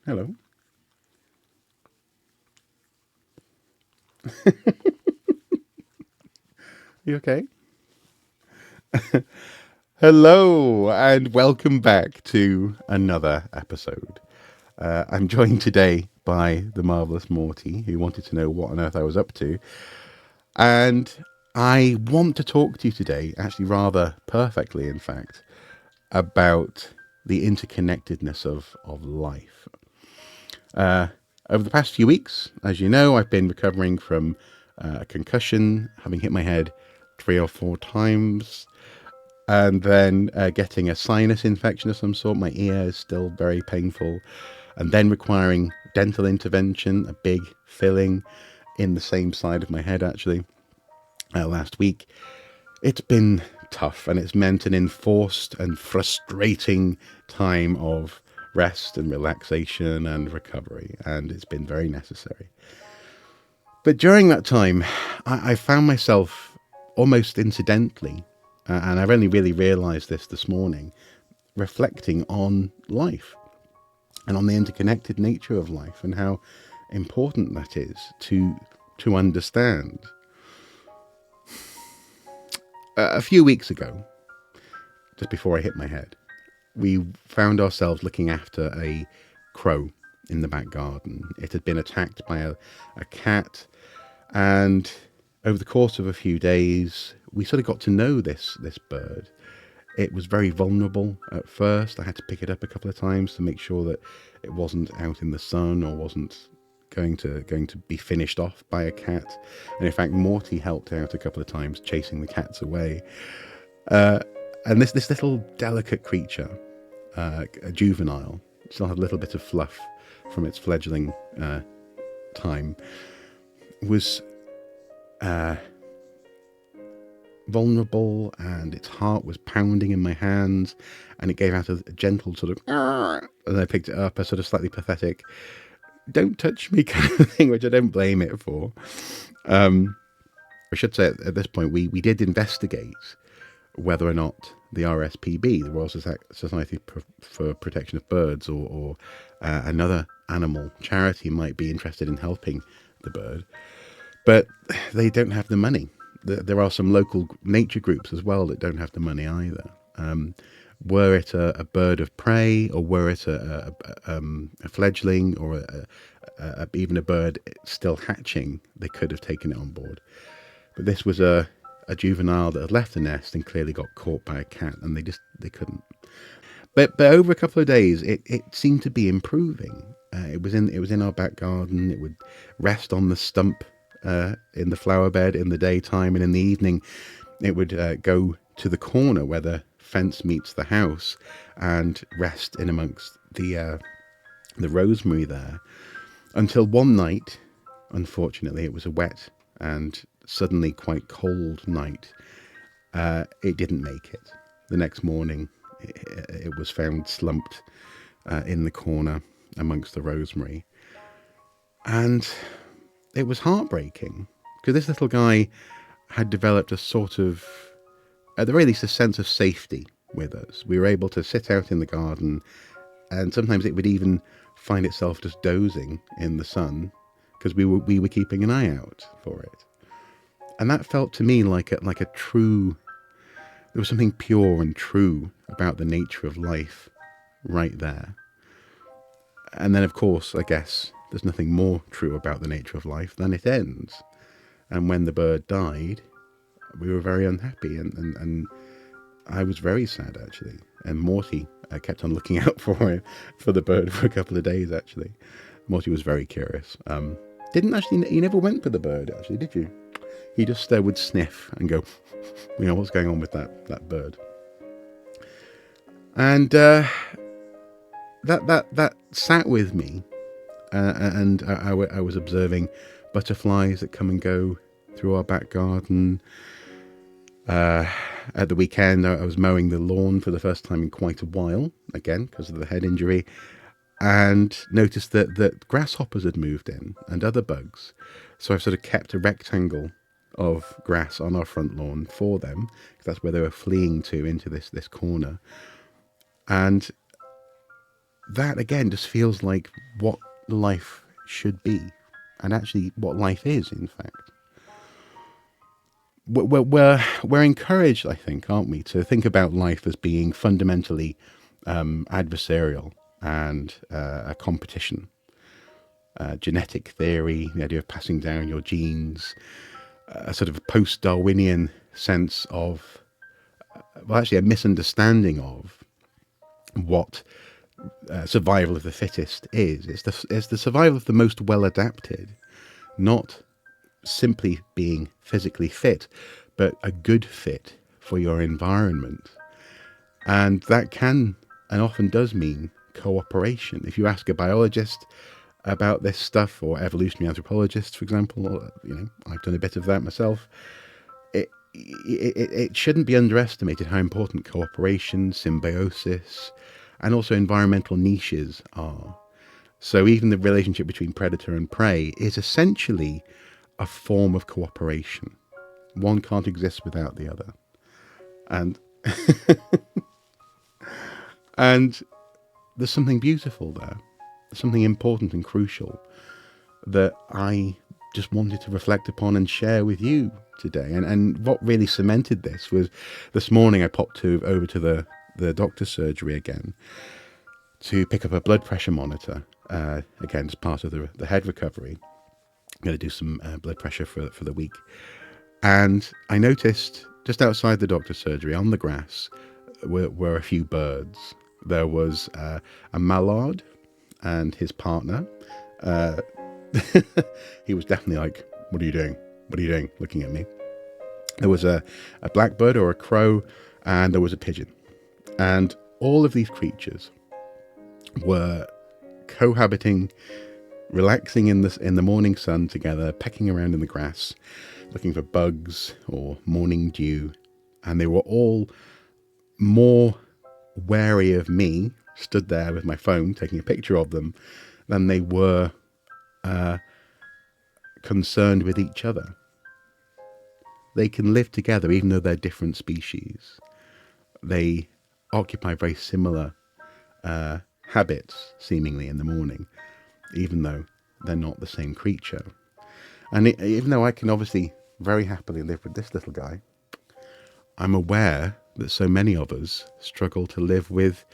Hello. You okay? Hello, and welcome back to another episode. I'm joined today by the marvelous Morty, who wanted to know what on earth I was up to. And I want to talk to you today, actually, rather perfectly, in fact, about the interconnectedness of life. Over the past few weeks, as you know, I've been recovering from a concussion, having hit my head 3 or 4 times, and then getting a sinus infection of some sort. My ear is still very painful, and then requiring dental intervention, a big filling in the same side of my head, actually, last week. It's been tough, and it's meant an enforced and frustrating time of rest and relaxation and recovery, and it's been very necessary. But during that time, I found myself almost incidentally, and I've only really realized this morning, reflecting on life and on the interconnected nature of life and how important that is to understand. A few weeks ago, just before I hit my head, we found ourselves looking after a crow in the back garden. It had been attacked by a cat, and over the course of a few days, we sort of got to know this bird. It was very vulnerable at first. I had to pick it up a couple of times to make sure that it wasn't out in the sun or wasn't going to be finished off by a cat. And in fact, Morty helped out a couple of times chasing the cats away. And this little delicate creature, a juvenile, still had a little bit of fluff from its fledgling time, was vulnerable, and its heart was pounding in my hands, and it gave out a gentle sort of and I picked it up, a sort of slightly pathetic "don't touch me" kind of thing, which I don't blame it for. I should say at this point we did investigate whether or not the RSPB, the Royal Society for Protection of Birds, or another animal charity might be interested in helping the bird, but they don't have the money. There are some local nature groups as well that don't have the money either. Were it a bird of prey, or were it a fledgling, or even a bird still hatching, they could have taken it on board. But this was a juvenile that had left the nest and clearly got caught by a cat, and they couldn't. But over a couple of days, it seemed to be improving. It was in our back garden. It would rest on the stump in the flower bed in the daytime, and in the evening it would go to the corner where the fence meets the house and rest in amongst the rosemary there, until one night, unfortunately, it was a wet and suddenly quite cold night. It didn't make it. The next morning it was found slumped in the corner amongst the rosemary, and it was heartbreaking, because this little guy had developed a sort of, at the very least, a sense of safety with us. We were able to sit out in the garden, and sometimes it would even find itself just dozing in the sun, because we were keeping an eye out for it. And that felt to me like a true, there was something pure and true about the nature of life right there. And then, of course, I guess there's nothing more true about the nature of life than it ends. And when the bird died, we were very unhappy, and I was very sad, actually. And Morty kept on looking out for the bird for a couple of days, actually. Morty was very curious. Didn't actually, you never went for the bird, actually, did you? He just would sniff and go, what's going on with that bird? And that sat with me, and I was observing butterflies that come and go through our back garden. At the weekend, I was mowing the lawn for the first time in quite a while, again because of the head injury, and noticed that grasshoppers had moved in, and other bugs. So I've sort of kept a rectangle of grass on our front lawn for them, because that's where they were fleeing to, into this corner. And that again just feels like what life should be, and actually what life is, in fact. We're encouraged, I think, aren't we, to think about life as being fundamentally adversarial and a competition. Genetic theory, the idea of passing down your genes, a sort of post-Darwinian sense of, well, actually a misunderstanding of what survival of the fittest is. It's the survival of the most well-adapted, not simply being physically fit, but a good fit for your environment. And that can and often does mean cooperation. If you ask a biologist about this stuff, or evolutionary anthropologists, for example, or, I've done a bit of that myself, it shouldn't be underestimated how important cooperation, symbiosis, and also environmental niches are. So even the relationship between predator and prey is essentially a form of cooperation. One can't exist without the other. And and there's something beautiful there. There's something important and crucial that I just wanted to reflect upon and share with you today. And what really cemented this was this morning I popped over to the doctor's surgery again to pick up a blood pressure monitor, again, as part of the head recovery. I'm going to do some blood pressure for the week. And I noticed just outside the doctor's surgery on the grass were a few birds. There was a mallard and his partner. He was definitely like, "What are you doing? What are you doing?" looking at me. There was a blackbird or a crow, and there was a pigeon. And all of these creatures were cohabiting, relaxing in the morning sun together, pecking around in the grass, looking for bugs or morning dew. And they were all more wary of me, stood there with my phone taking a picture of them, than they were concerned with each other. They can live together even though they're different species. They occupy very similar habits, seemingly, in the morning, even though they're not the same creature. And even though I can obviously very happily live with this little guy, I'm aware that so many of us struggle to live with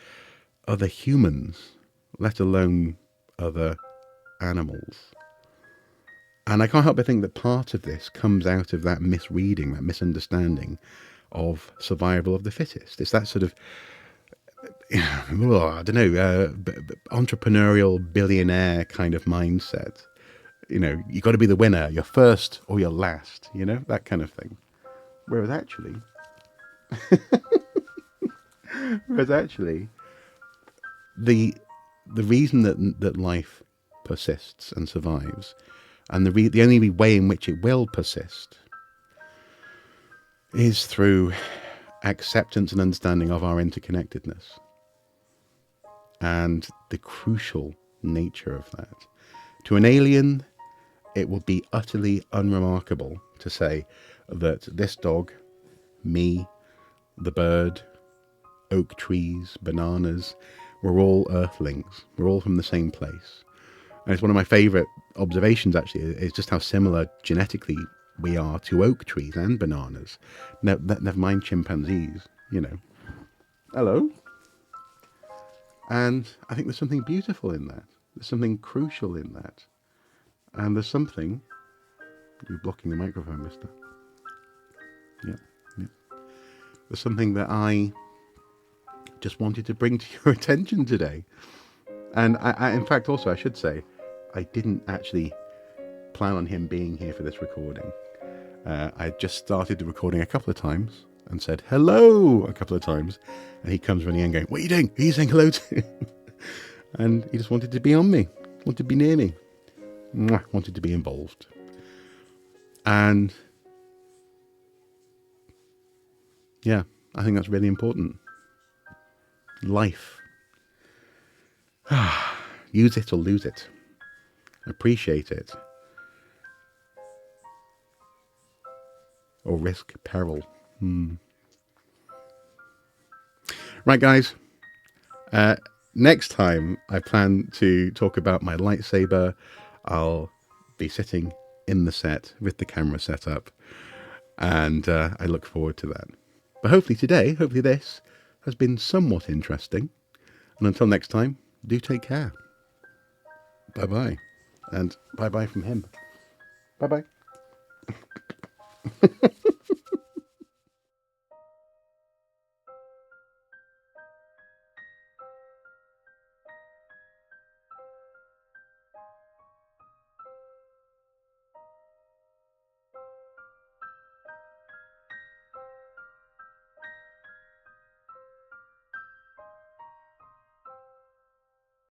other humans, let alone other animals. And I can't help but think that part of this comes out of that misreading, that misunderstanding of survival of the fittest. It's that sort of, I don't know, entrepreneurial billionaire kind of mindset. You've got to be the winner. You're first or you're last, that kind of thing. Whereas actually, the reason that life persists and survives, and the only way in which it will persist, is through acceptance and understanding of our interconnectedness and the crucial nature of that. To an alien, it will be utterly unremarkable to say that this dog, me, the bird, oak trees, bananas, we're all earthlings. We're all from the same place. And it's one of my favourite observations, actually, is just how similar genetically we are to oak trees and bananas. Never mind chimpanzees, Hello? And I think there's something beautiful in that. There's something crucial in that. And there's something... You're blocking the microphone, mister. Yeah. There's something that I just wanted to bring to your attention today. And I in fact, also, I should say, I didn't actually plan on him being here for this recording. I just started the recording a couple of times and said hello a couple of times, and he comes running in going, "What are you doing? Who are you saying hello to?" And he just wanted to be on me, wanted to be near me, wanted to be involved. And yeah, I think that's really important. Life. Use it or lose it. Appreciate it. Or risk peril. Right, guys. next time I plan to talk about my lightsaber. I'll be sitting in the set with the camera set up, and I look forward to that. But hopefully this has been somewhat interesting. And until next time, do take care. Bye bye. And bye bye from him. Bye bye.